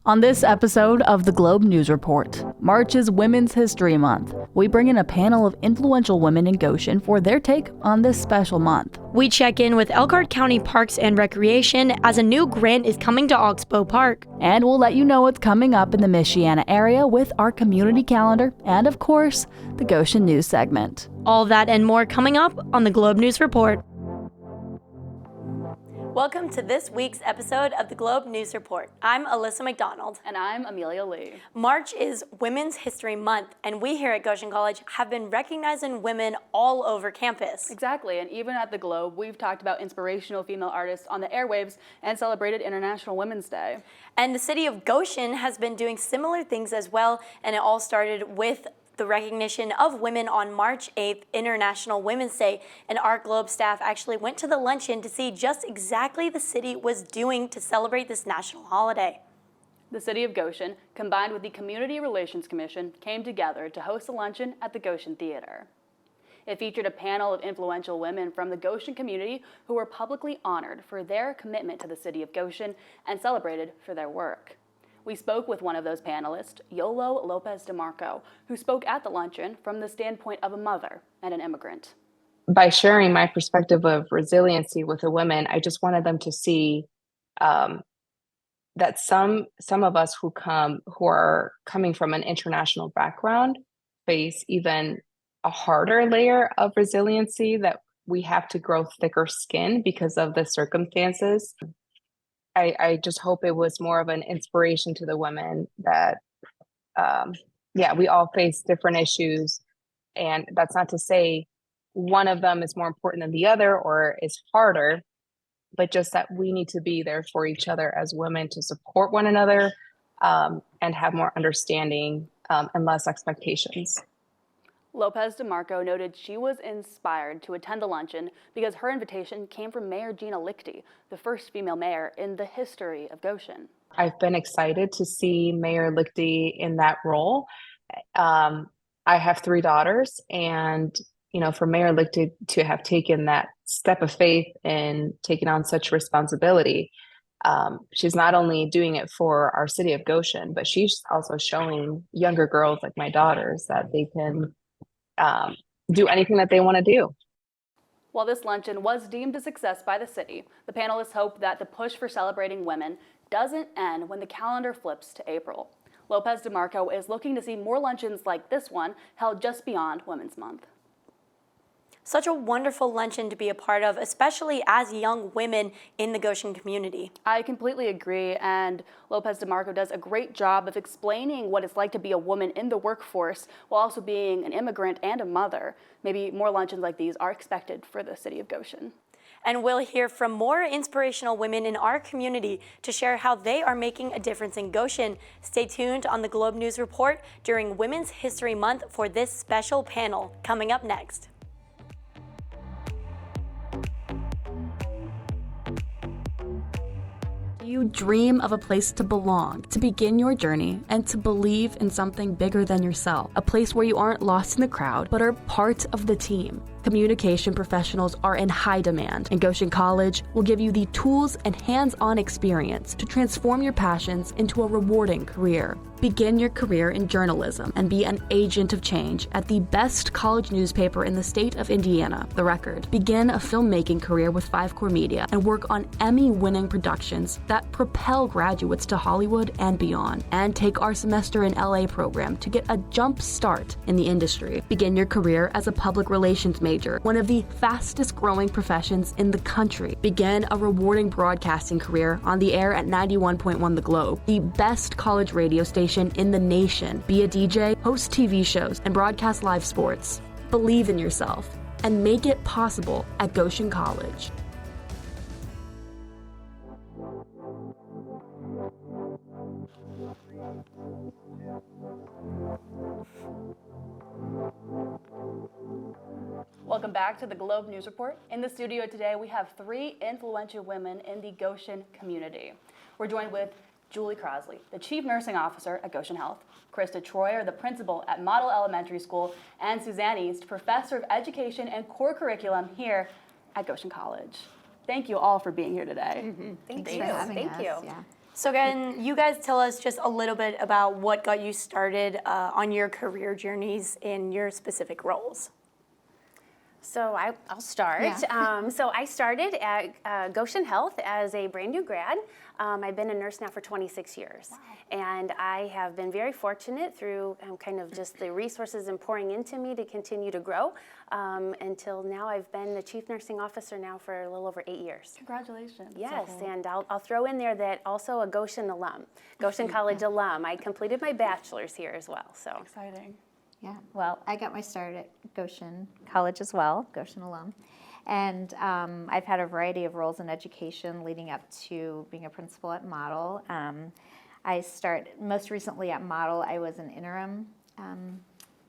On this episode of the Globe News Report, March is Women's History Month. We bring in a panel of influential women in Goshen for their take on this special month. We check in with Elkhart County Parks and Recreation as a new grant is coming to Oxbow Park. And we'll let you know what's coming up in the Michiana area with our community calendar and, of course, the Goshen News segment. All that and more coming up on the Globe News Report. Welcome to this week's episode of the Globe News Report. I'm Alyssa McDonald. And I'm Amelia. March is Women's History Month, and we here at Goshen College have been recognizing women all over campus. Exactly, and even at the Globe, we've talked about inspirational female artists on the airwaves and celebrated International Women's Day. And the city of Goshen has been doing similar things as well, and it all started with the recognition of women on March 8th, International Women's Day, and our Globe staff actually went to the luncheon to see just exactly the city was doing to celebrate this national holiday. The city of Goshen, combined with the Community Relations Commission, came together to host a luncheon at the Goshen Theater. It featured a panel of influential women from the Goshen community who were publicly honored for their commitment to the city of Goshen and celebrated for their work. We spoke with one of those panelists, Yolo Lopez DeMarco, who spoke at the luncheon from the standpoint of a mother and an immigrant. By sharing my perspective of resiliency with the women, I just wanted them to see that some of us who are coming from an international background face even a harder layer of resiliency, that we have to grow thicker skin because of the circumstances. I just hope it was more of an inspiration to the women that, we all face different issues. And that's not to say one of them is more important than the other or is harder, but just that we need to be there for each other as women to support one another and have more understanding and less expectations. Lopez DeMarco noted she was inspired to attend the luncheon because her invitation came from Mayor Gina Lichty, the first female mayor in the history of Goshen. I've been excited to see Mayor Lichty in that role. I have 3 daughters, and for Mayor Lichty to have taken that step of faith and taken on such responsibility, she's not only doing it for our city of Goshen, but she's also showing younger girls like my daughters that they can do anything that they want to do. While this luncheon was deemed a success by the city, the panelists hope that the push for celebrating women doesn't end when the calendar flips to April. Lopez DeMarco is looking to see more luncheons like this one held just beyond Women's Month. Such a wonderful luncheon to be a part of, especially as young women in the Goshen community. I completely agree, and Lopez DeMarco does a great job of explaining what it's like to be a woman in the workforce while also being an immigrant and a mother. Maybe more luncheons like these are expected for the city of Goshen. And we'll hear from more inspirational women in our community to share how they are making a difference in Goshen. Stay tuned on the Globe News Report during Women's History Month for this special panel coming up next. You dream of a place to belong, to begin your journey, and to believe in something bigger than yourself. A place where you aren't lost in the crowd, but are part of the team. Communication professionals are in high demand, and Goshen College will give you the tools and hands-on experience to transform your passions into a rewarding career. Begin your career in journalism and be an agent of change at the best college newspaper in the state of Indiana, The Record. Begin a filmmaking career with 5 Core Media and work on Emmy-winning productions that propel graduates to Hollywood and beyond. And take our Semester in LA program to get a jump start in the industry. Begin your career as a public relations major, one of the fastest growing professions in the country. Begin a rewarding broadcasting career on the air at 91.1 The Globe, the best college radio station in the nation. Be a DJ, host TV shows, and broadcast live sports. Believe in yourself and make it possible at Goshen College. Welcome back to the Globe News Report. In the studio today, we have 3 influential women in the Goshen community. We're joined with Julie Crosley, the Chief Nursing Officer at Goshen Health, Krista Troyer, the Principal at Model Elementary School, and Suzanne East, Professor of Education and Core Curriculum here at Goshen College. Thank you all for being here today. Thanks for having us. Yeah. So can you guys tell us just a little bit about what got you started on your career journeys in your specific roles? So I'll start. Yeah. So I started at Goshen Health as a brand new grad. I've been a nurse now for 26 years. Wow. And I have been very fortunate through kind of just the resources and pouring into me to continue to grow until now. I've been the chief nursing officer now for a little over 8 years. Congratulations. Yes, and I'll throw in there that also a Goshen alum, Goshen College alum. I completed my bachelor's here as well. So Exciting. Yeah, well, I got my start at Goshen College as well, Goshen alum. And I've had a variety of roles in education leading up to being a principal at Model. I started most recently at Model. I was an interim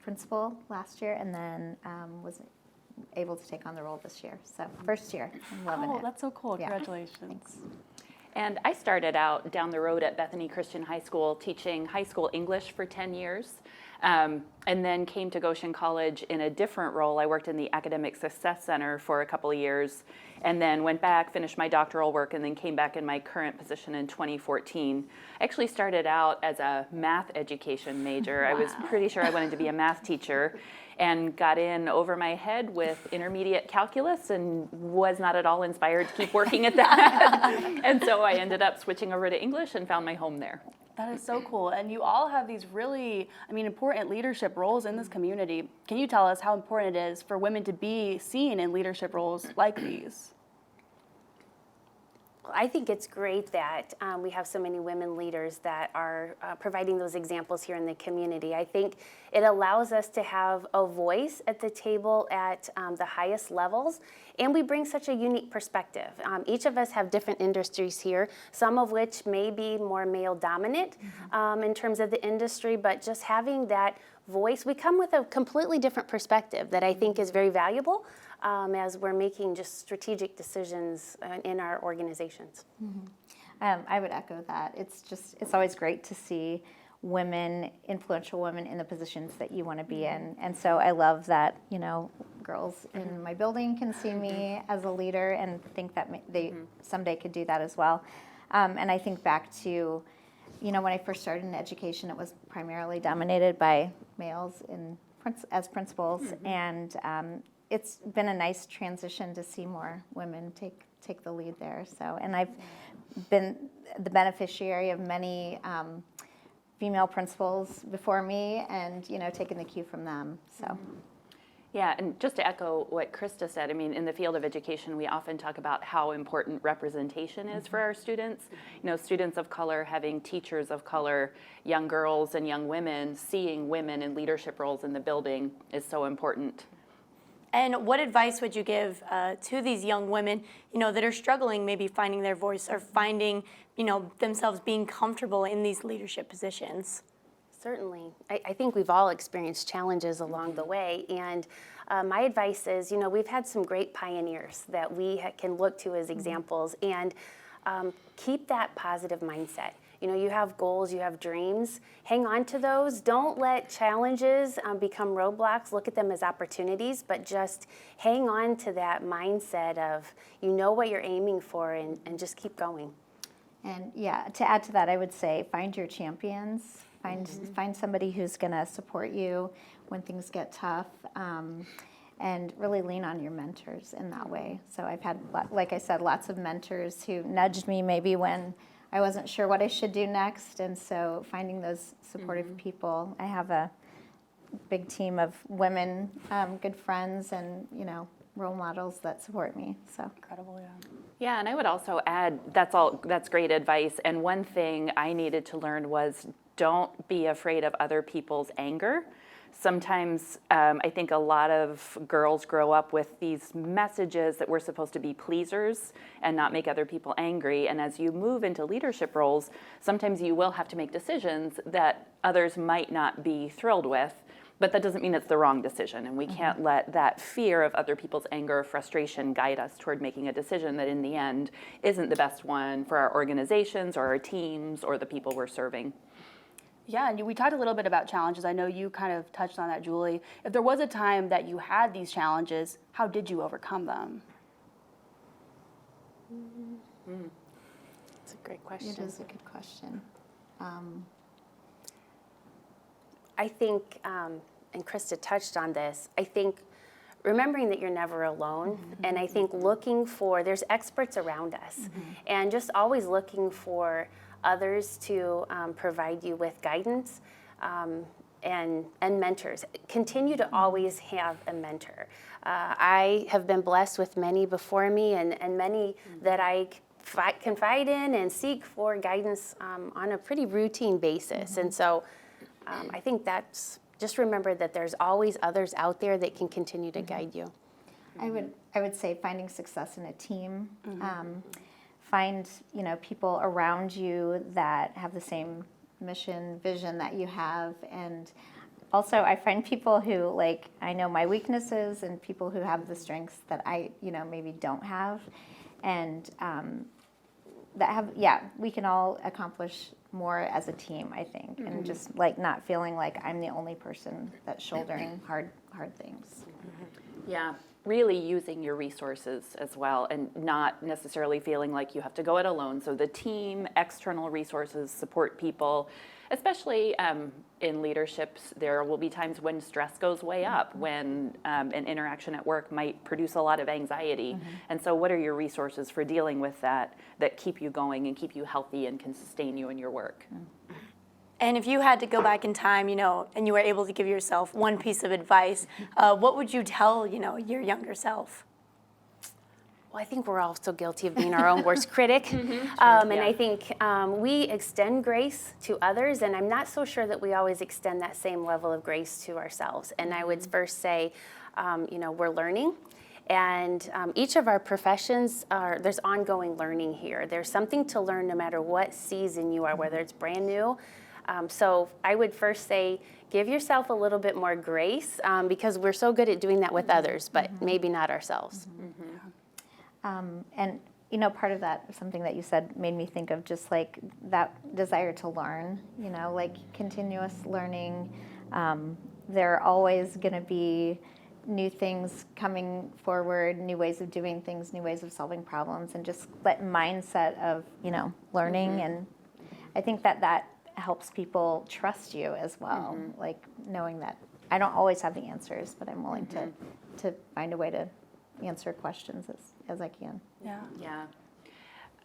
principal last year and then was able to take on the role this year. So first year, I'm loving it. Oh, that's so cool. Yeah. Congratulations. And I started out down the road at Bethany Christian High School teaching high school English for 10 years. And then came to Goshen College in a different role. I worked in the Academic Success Center for a couple of years, and then went back, finished my doctoral work, and then came back in my current position in 2014. I actually started out as a math education major. Wow. I was pretty sure I wanted to be a math teacher, and got in over my head with intermediate calculus and was not at all inspired to keep working at that. And so I ended up switching over to English and found my home there. That is so cool. And you all have these really, important leadership roles in this community. Can you tell us how important it is for women to be seen in leadership roles like these? I think it's great that we have so many women leaders that are providing those examples here in the community. I think it allows us to have a voice at the table at the highest levels, and we bring such a unique perspective. Each of us have different industries here, some of which may be more male dominant in terms of the industry, but just having that voice, we come with a completely different perspective that I think is very valuable as we're making just strategic decisions in our organizations. I would echo that. It's always great to see women, influential women in the positions that you want to be in. And so I love that, girls in my building can see me as a leader and think that they someday could do that as well. And I think back to, when I first started in education, it was primarily dominated by males as principals. And it's been a nice transition to see more women take the lead there. So, and I've been the beneficiary of many female principals before me, and taken the cue from them. So. Yeah, and just to echo what Krista said, in the field of education, we often talk about how important representation is for our students. Students of color having teachers of color, young girls and young women, seeing women in leadership roles in the building is so important. And what advice would you give to these young women, that are struggling, maybe finding their voice or finding, themselves being comfortable in these leadership positions? Certainly. I think we've all experienced challenges along the way. And my advice is, we've had some great pioneers that we can look to as examples, and keep that positive mindset. You have goals, you have dreams. Hang on to those. Don't let challenges become roadblocks. Look at them as opportunities, but just hang on to that mindset of what you're aiming for, and just keep going. And to add to that, I would say find your champions. Find somebody who's going to support you when things get tough, and really lean on your mentors in that way. So I've had, like I said, lots of mentors who nudged me maybe when I wasn't sure what I should do next, and so finding those supportive people. I have a big team of women, good friends, and role models that support me. So Incredible, yeah. Yeah, and I would also add, that's great advice. And one thing I needed to learn was don't be afraid of other people's anger. Sometimes I think a lot of girls grow up with these messages that we're supposed to be pleasers and not make other people angry. And as you move into leadership roles, sometimes you will have to make decisions that others might not be thrilled with, but that doesn't mean it's the wrong decision. And we can't let that fear of other people's anger or frustration guide us toward making a decision that in the end isn't the best one for our organizations or our teams or the people we're serving. Yeah, and we talked a little bit about challenges. I know you kind of touched on that, Julie. If there was a time that you had these challenges, how did you overcome them? It's a Great question. It is a good question. I think, and Krista touched on this, I think remembering that you're never alone, and I think looking for, there's experts around us, and just always looking for others to provide you with guidance and mentors. Continue to always have a mentor. I have been blessed with many before me and many that I confide in and seek for guidance on a pretty routine basis. And so I think that's, just remember that there's always others out there that can continue to guide you. I would say finding success in a team. Find, people around you that have the same mission, vision that you have. And also I find people who, I know my weaknesses and people who have the strengths that I, maybe don't have. And that have, we can all accomplish more as a team, I think, and just not feeling like I'm the only person that's shouldering hard things. Yeah, really using your resources as well, and not necessarily feeling like you have to go it alone. So the team, external resources, support people, especially in leaderships, there will be times when stress goes way up, when an interaction at work might produce a lot of anxiety. And so what are your resources for dealing with that keep you going and keep you healthy and can sustain you in your work? And if you had to go back in time, and you were able to give yourself one piece of advice, what would you tell, your younger self? Well, I think we're all so guilty of being our own worst critic. And I think we extend grace to others, and I'm not so sure that we always extend that same level of grace to ourselves. And I would first say, we're learning. And each of our professions, there's ongoing learning here. There's something to learn no matter what season you are, whether it's brand new. So I would first say, give yourself a little bit more grace, because we're so good at doing that with others, but maybe not ourselves. And, part of that, something that you said made me think of just that desire to learn, continuous learning. There are always going to be new things coming forward, new ways of doing things, new ways of solving problems, and just that mindset of, learning. And I think that helps people trust you as well, knowing that I don't always have the answers, but I'm willing to find a way to answer questions as I can. Yeah.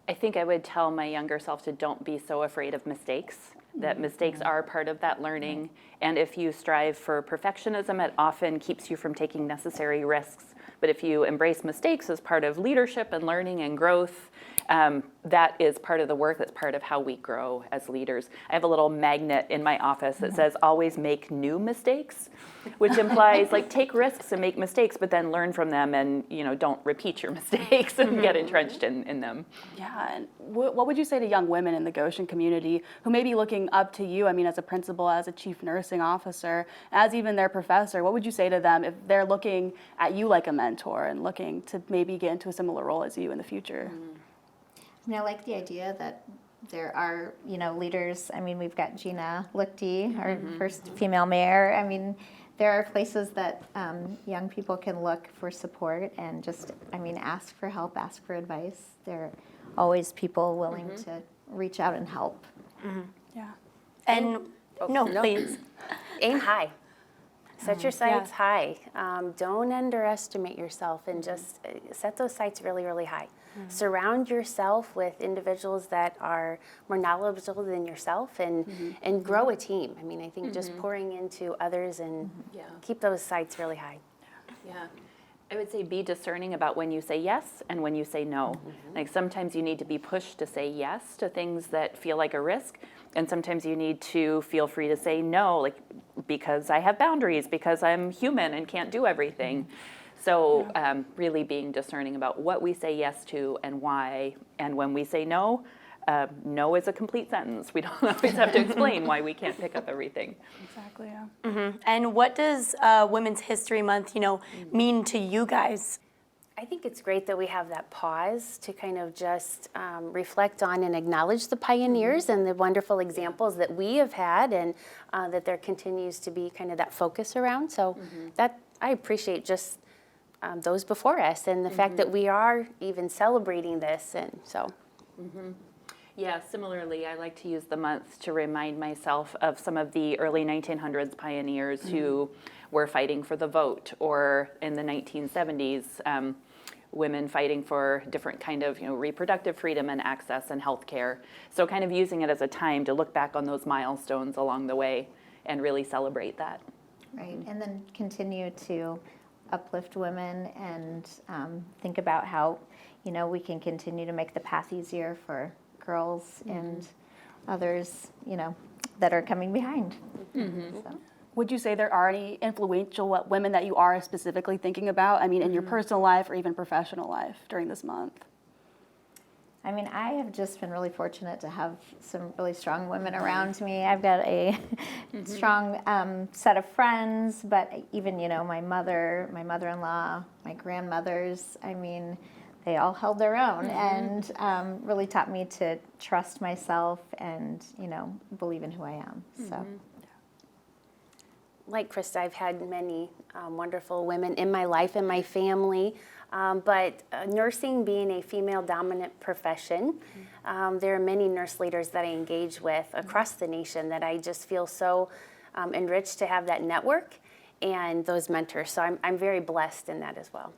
I think I would tell my younger self to don't be so afraid of mistakes, that mistakes are part of that learning. And if you strive for perfectionism, it often keeps you from taking necessary risks. But if you embrace mistakes as part of leadership and learning and growth, that is part of the work, that's part of how we grow as leaders. I have a little magnet in my office that says, always make new mistakes, which implies take risks and make mistakes, but then learn from them and, don't repeat your mistakes and get entrenched in them. Yeah, and what would you say to young women in the Goshen community who may be looking up to you, as a principal, as a chief nursing officer, as even their professor? What would you say to them if they're looking at you like a mentor and looking to maybe get into a similar role as you in the future? I like the idea that there are, leaders. We've got Gina Lichty, our first female mayor. There are places that young people can look for support and just, ask for help, ask for advice. There are always people willing to reach out and help. Yeah. And, please. Aim high. Set your sights high. Don't underestimate yourself, and just set those sights really, really high. Surround yourself with individuals that are more knowledgeable than yourself, and grow a team. I think just pouring into others and keep those sights really high. Yeah. I would say be discerning about when you say yes and when you say no. Sometimes you need to be pushed to say yes to things that feel like a risk, and sometimes you need to feel free to say no, because I have boundaries, because I'm human and can't do everything. So really being discerning about what we say yes to and why, and when we say no, no is a complete sentence. We don't always have to explain why we can't pick up everything. Exactly, yeah. And what does Women's History Month, mean to you guys? I think it's great that we have that pause to kind of just reflect on and acknowledge the pioneers and the wonderful examples that we have had, and that there continues to be kind of that focus around. So that I appreciate just those before us, and the fact that we are even celebrating this, and so. Yeah, similarly, I like to use the month to remind myself of some of the early 1900s pioneers who were fighting for the vote, or in the 1970s, women fighting for different kind of reproductive freedom and access and health care. So kind of using it as a time to look back on those milestones along the way and really celebrate that. Right, and then continue to uplift women and think about how we can continue to make the path easier for girls and others that are coming behind. So. Would you say there are any influential women that you are specifically thinking about? I mean, in your personal life or even professional life during this month? I mean, I have just been really fortunate to have some really strong women around me. I've got a strong set of friends, but even, my mother, my mother-in-law, my grandmothers, I mean, they all held their own and really taught me to trust myself and, believe in who I am. So. Like Krista, I've had many wonderful women in my life and my family, but nursing being a female-dominant profession, there are many nurse leaders that I engage with across the nation that I just feel so enriched to have that network and those mentors. So I'm very blessed in that as well.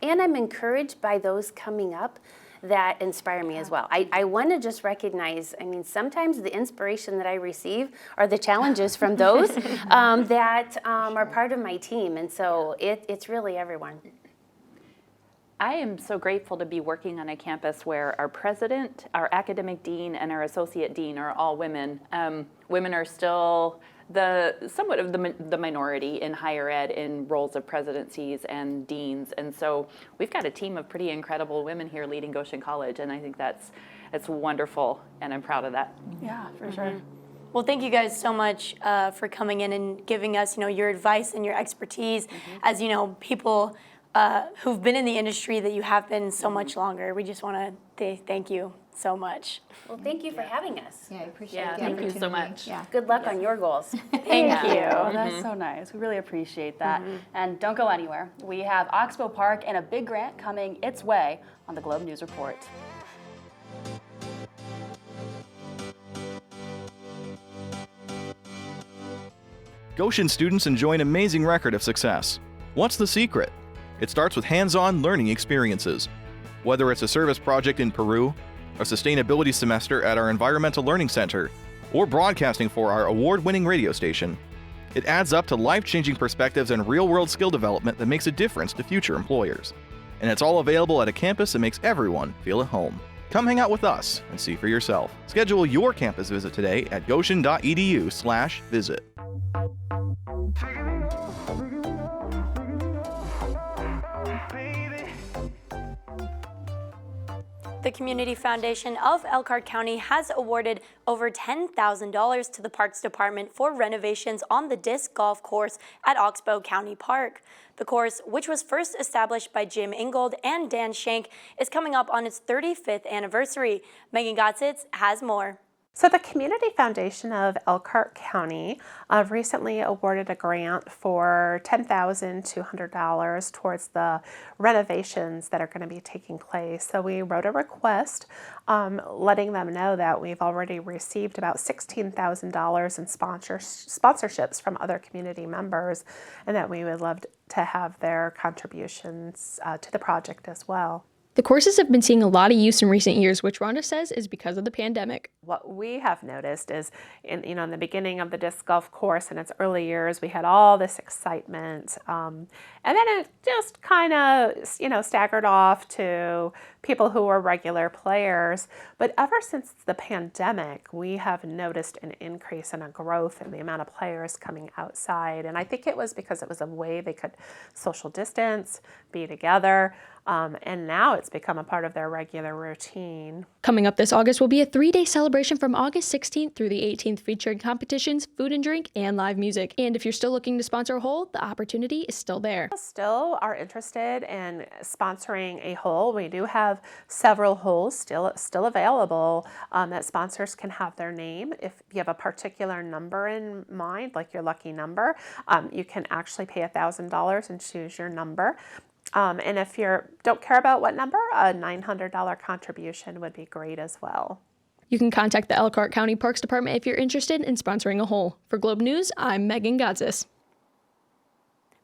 And I'm encouraged by those coming up that inspire me as well. I want to just recognize, I mean, sometimes the inspiration that I receive are the challenges from those that are part of my team. And so it's really everyone. I am so grateful to be working on a campus where our president, our academic dean, and our associate dean are all women. Women are still somewhat of the minority in higher ed in roles of presidencies and deans, and so we've got a team of pretty incredible women here leading Goshen College, and I think that's wonderful, and I'm proud of that. Yeah, for sure. Well, thank you guys so much for coming in and giving us, your advice and your expertise as, people who've been in the industry that you have been so much longer. We just want to thank you so much. Well, thank you for having us. Yeah, I appreciate the thank you opportunity. so much. Yeah. Good luck on your goals. Thank you. Oh, that's so nice. We really appreciate that. And don't go anywhere. We have Oxbow Park and a big grant coming its way on the Globe News Report. Goshen students enjoy an amazing record of success. What's the secret? It starts with hands-on learning experiences. Whether it's a service project in Peru, a sustainability semester at our Environmental Learning Center, or broadcasting for our award-winning radio station, it adds up to life-changing perspectives and real-world skill development that makes a difference to future employers. And it's all available at a campus that makes everyone feel at home. Come hang out with us and see for yourself. Schedule your campus visit today at goshen.edu/visit. The Community Foundation of Elkhart County has awarded over $10,000 to the Parks Department for renovations on the disc golf course at Oxbow County Park. The course, which was first established by Jim Ingold and Dan Shank, is coming up on its 35th anniversary. Megan Gotzitz has more. So the Community Foundation of Elkhart County recently awarded a grant for $10,200 towards the renovations that are going to be taking place. So we wrote a request letting them know that we've already received about $16,000 in sponsorships from other community members, and that we would love to have their contributions to the project as well. The courses have been seeing a lot of use in recent years, which Rhonda says is because of the pandemic. What we have noticed is, in the beginning of the disc golf course in its early years, we had all this excitement, and then it just kind of, staggered off to people who were regular players. But ever since the pandemic, we have noticed an increase and a growth in the amount of players coming outside. And I think it was because it was a way they could social distance, be together. And now it's become a part of their regular routine. Coming up this August will be a 3-day celebration from August 16th through the 18th, featuring competitions, food and drink, and live music. And if you're still looking to sponsor a hole, the opportunity is still there. Still are interested in sponsoring a hole. We do have several holes still available that sponsors can have their name. If you have a particular number in mind, like your lucky number, you can actually pay $1,000 and choose your number. And if you don't care about what number, a $900 contribution would be great as well. You can contact the Elkhart County Parks Department if you're interested in sponsoring a hole. For Globe News, I'm Megan Godzis.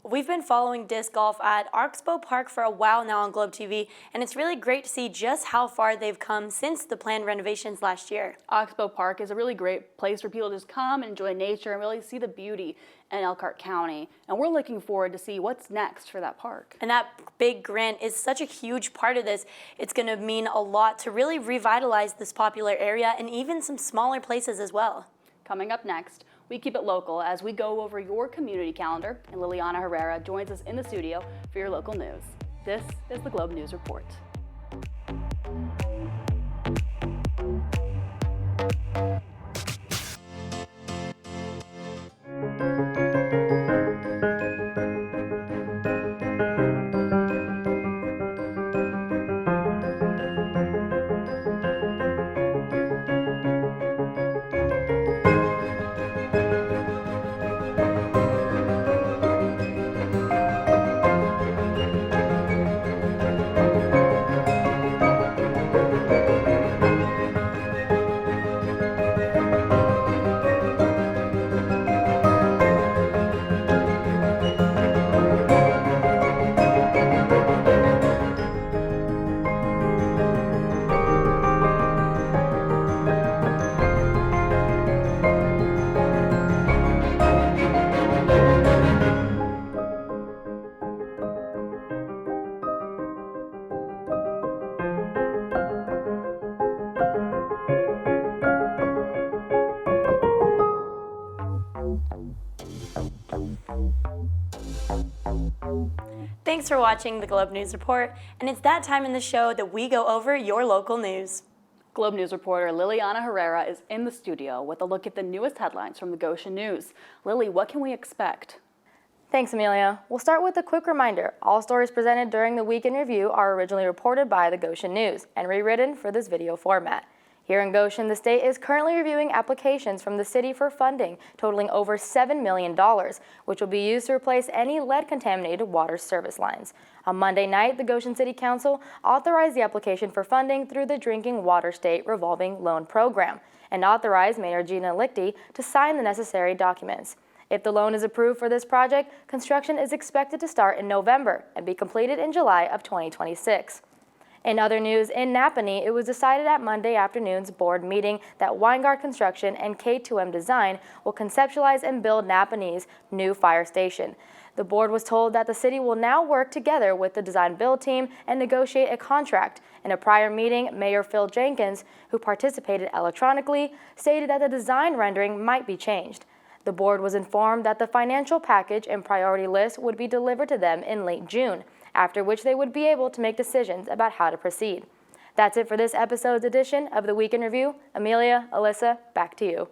We've been following disc golf at Oxbow Park for a while now on Globe TV, and it's really great to see just how far they've come since the planned renovations last year. Oxbow Park is a really great place for people to just come and enjoy nature and really see the beauty in Elkhart County. And we're looking forward to see what's next for that park. And that big grant is such a huge part of this. It's going to mean a lot to really revitalize this popular area and even some smaller places as well. Coming up next, we keep it local as we go over your community calendar, and Liliana Herrera joins us in the studio for your local news. This is the Globe News Report. Thanks for watching the Globe News Report, and it's that time in the show that we go over your local news. Globe News reporter Liliana Herrera is in the studio with a look at the newest headlines from the Goshen News. Lily, what can we expect? Thanks, Amelia. We'll start with a quick reminder. All stories presented during the Week in Review are originally reported by the Goshen News and rewritten for this video format. Here in Goshen, the state is currently reviewing applications from the city for funding totaling over $7 million, which will be used to replace any lead-contaminated water service lines. On Monday night, the Goshen City Council authorized the application for funding through the Drinking Water State Revolving Loan Program and authorized Mayor Gina Lichty to sign the necessary documents. If the loan is approved for this project, construction is expected to start in November and be completed in July of 2026. In other news, in Napanee, it was decided at Monday afternoon's board meeting that Weingart Construction and K2M Design will conceptualize and build Napanee's new fire station. The board was told that the city will now work together with the design-build team and negotiate a contract. In a prior meeting, Mayor Phil Jenkins, who participated electronically, stated that the design rendering might be changed. The board was informed that the financial package and priority list would be delivered to them in late June, after which they would be able to make decisions about how to proceed. That's it for this episode's edition of the Week in Review. Amelia, Alyssa, back to you.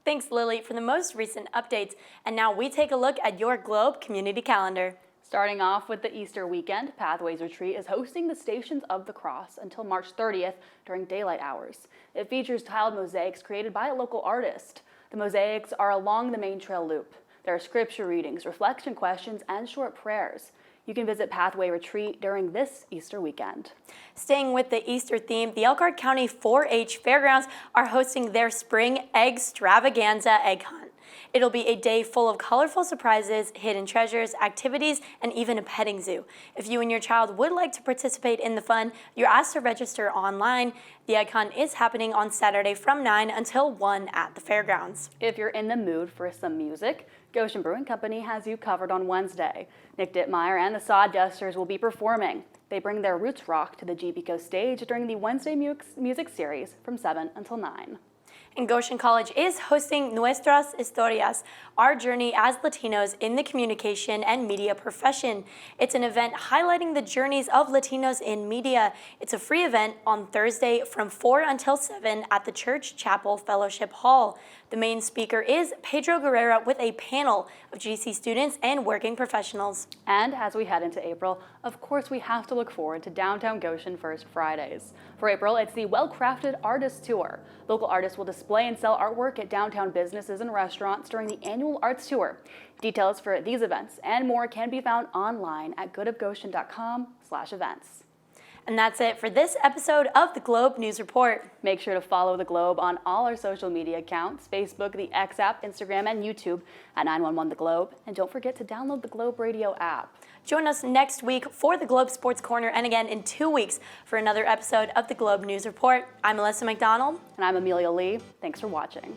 Thanks, Lily, for the most recent updates. And now we take a look at your Globe community calendar. Starting off with the Easter weekend, Pathways Retreat is hosting the Stations of the Cross until March 30th during daylight hours. It features tiled mosaics created by a local artist. The mosaics are along the main trail loop. There are scripture readings, reflection questions, and short prayers. You can visit Pathway Retreat during this Easter weekend. Staying with the Easter theme, the Elkhart County 4-H Fairgrounds are hosting their Spring Eggstravaganza Egg Hunt. It'll be a day full of colorful surprises, hidden treasures, activities, and even a petting zoo. If you and your child would like to participate in the fun, you're asked to register online. The Egg Hunt is happening on Saturday from 9 until 1 at the fairgrounds. If you're in the mood for some music, Goshen Brewing Company has you covered on Wednesday. Nick Dittmeyer and the Sawdusters will be performing. They bring their roots rock to the GBCO stage during the Wednesday music series from 7 until 9. And Goshen College is hosting Nuestras Historias, our journey as Latinos in the communication and media profession. It's an event highlighting the journeys of Latinos in media. It's a free event on Thursday from 4 until 7 at the Church Chapel Fellowship Hall. The main speaker is Pedro Guerrera with a panel of GC students and working professionals. And as we head into April, of course we have to look forward to Downtown Goshen First Fridays. For April, it's the Well-Crafted Artist Tour. Local artists will display and sell artwork at downtown businesses and restaurants during the annual Arts Tour. Details for these events and more can be found online at goodofgoshen.com/events. And that's it for this episode of the Globe News Report. Make sure to follow the Globe on all our social media accounts, Facebook, the X app, Instagram, and YouTube at 911 The Globe. And don't forget to download the Globe Radio app. Join us next week for the Globe Sports Corner, and again in 2 weeks for another episode of the Globe News Report. I'm Alyssa McDonald. And I'm Amelia Lee. Thanks for watching.